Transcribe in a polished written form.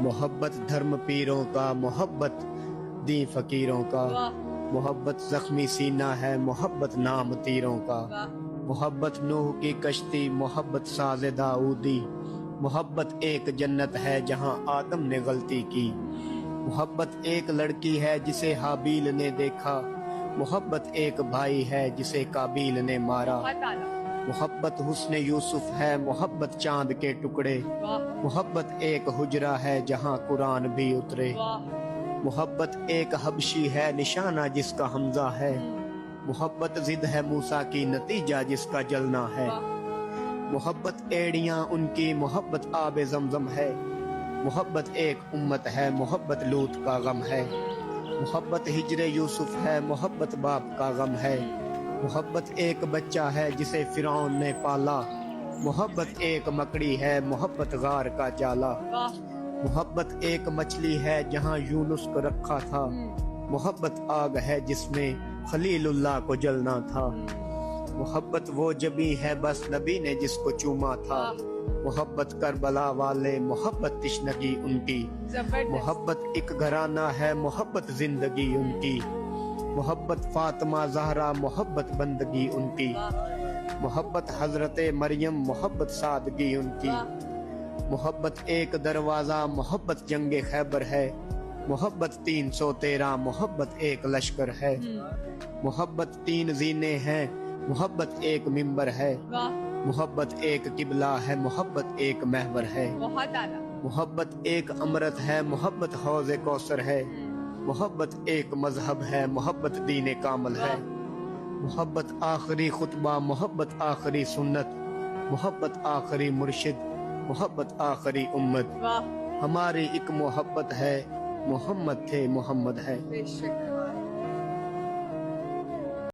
محبت دھرم پیروں کا، محبت دین فقیروں کا، محبت زخمی سینہ ہے، محبت نام تیروں کا، محبت نوح کی کشتی، محبت ساز داؤدی، محبت ایک جنت ہے جہاں آدم نے غلطی کی، محبت ایک لڑکی ہے جسے حابیل نے دیکھا، محبت ایک بھائی ہے جسے قابیل نے مارا، محبت حسن یوسف ہے، محبت چاند کے ٹکڑے، محبت ایک حجرہ ہے جہاں قرآن بھی اترے، محبت ایک حبشی ہے نشانہ جس کا حمزہ ہے، محبت ضد ہے موسیٰ کی نتیجہ جس کا جلنا ہے، محبت ایڑیاں ان کی، محبت آب زمزم ہے، محبت ایک امت ہے، محبت لوط کا غم ہے، محبت ہجر یوسف ہے، محبت باپ کا غم ہے، محبت ایک بچہ ہے جسے فرعون نے پالا، محبت ایک مکڑی ہے، محبت غار کا جالا، محبت ایک مچھلی ہے جہاں یونس کو رکھا تھا، محبت آگ ہے جس میں خلیل اللہ کو جلنا تھا، محبت وہ جبی ہے بس نبی نے جس کو چوما تھا، محبت کربلا والے، محبت تشنگی ان کی، محبت ایک گھرانہ ہے، محبت زندگی ان کی، محبت فاطمہ زہرا، محبت بندگی ان کی، محبت حضرت مریم، محبت سادگی ان کی، محبت ایک دروازہ، محبت جنگ خیبر ہے، محبت 313، محبت ایک لشکر ہے، محبت 3 زینے ہیں، محبت ایک ممبر ہے، محبت ایک قبلہ ہے، محبت ایک محور ہے، محبت ایک امرت ہے، محبت حوض کوثر ہے، محبت ایک مذہب ہے، محبت دین کامل ہے، محبت آخری خطبہ، محبت آخری سنت، محبت آخری مرشد، محبت آخری امت، ہماری ایک محبت ہے، محمد تھے محمد ہے۔